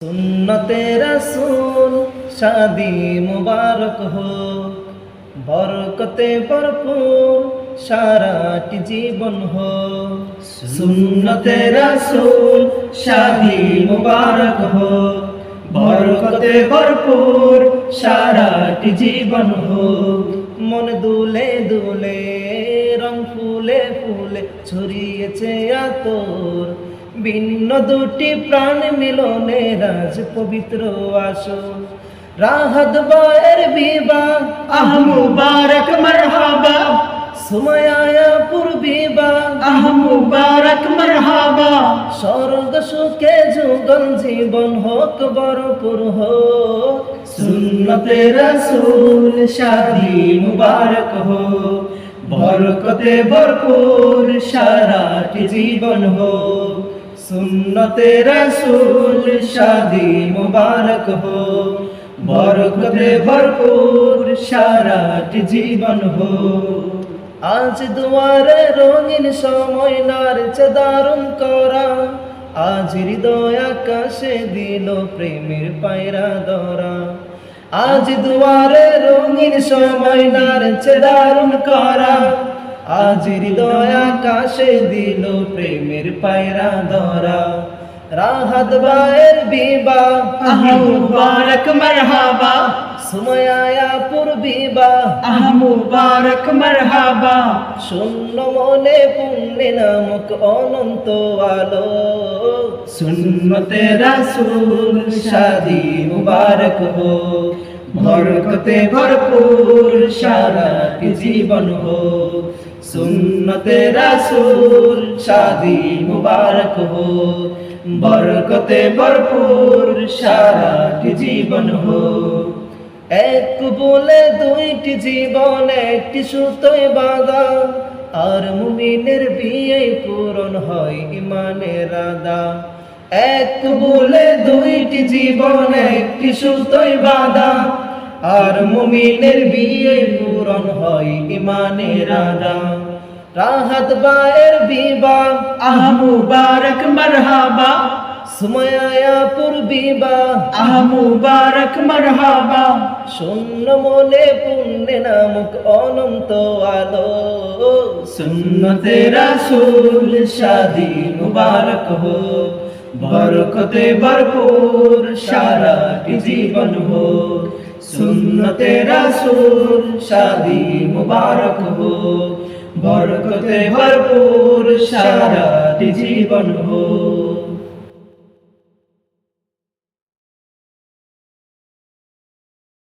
সুন্নতে রাসূল শাদি মুবারক হো, বরকতে ভরপুর সারাটি জীবন হো। সুন্নতে রাসূল শাদি মুবারক হো, বরকতে ভরপুর সারাটি জীবন হো। মন দুলে দুলে রং ফুলে ফুলে ছড়িয়েছে আতর, ভিন্ন দুটি প্রাণ মিলনে রাজ পবিত্র আসর। রাহাত বায়ের বিবাহ আহ মুবারক মারহাবা, সুমায়াপুর বিবাহ আহ মুবারক মারহাবা। স্বর্গ সুখে যুগল জীবন হোক ভরপুর হোক। সুন্নতে রাসূল শাদি মুবারক হো, বরকতে ভরপুর সারাটি জীবন হো। সুন্নতে রাসূল শাদি মুবারক হো, বরকতে ভরপুর সারাটি জীবন হো। আজ দুয়ারে রঙিন সময় নারছে দারুণ করা, আজ হৃদয় আকাশে দিল প্রেমের পায়রা ধরা। আজ দুয়ারে রঙিন সময় নারছে দারুণ করা, আজ হৃদয় আকাশে দিল প্রেমের পায়রা ধরা। রাহাত বায়ের বিবাহ আহ মুবারক মারহাবা, সুমায়াপুর বিবাহ আহ মুবারক মারহাবা। শূন্য মনে পুণ্যে নামক অনন্ত আলো। সুন্নতে রাসূল শাদি মুবারক হো, বরকতে ভরপুর সারাটি জীবন হো। সুন্নতে রাসূল শাদি মুবারক হো, বরকতে ভরপুর সারাটি জীবন হো। এক বলে দুইটি জীবন একটি সুতোয় বাঁধা, আর মুমিনের বিয়ে পূরণ হয় ইমানের আদা। এক বলে দুইটি জীবন একটি সুতোয় বাঁধা, আর মুমিনের বিয়ে পূরণ হয় ইমানের আদা। রাহাত বায়ের বিবাহ আহ মুবারক মারহাবা, সুমায়াপুর বিবাহ আহ মুবারক মারহাবা। শূন্য মনে পুণ্যে নামক অনন্ত আলো। সুন্নতে রাসূল শাদি মুবারক হো, বরকতে ভরপুর সারাটি জীবন হো। সুন্নতে রাসূল শাদি মুবারক হো, বরকতে ভরপুর সারাটি জীবন হো।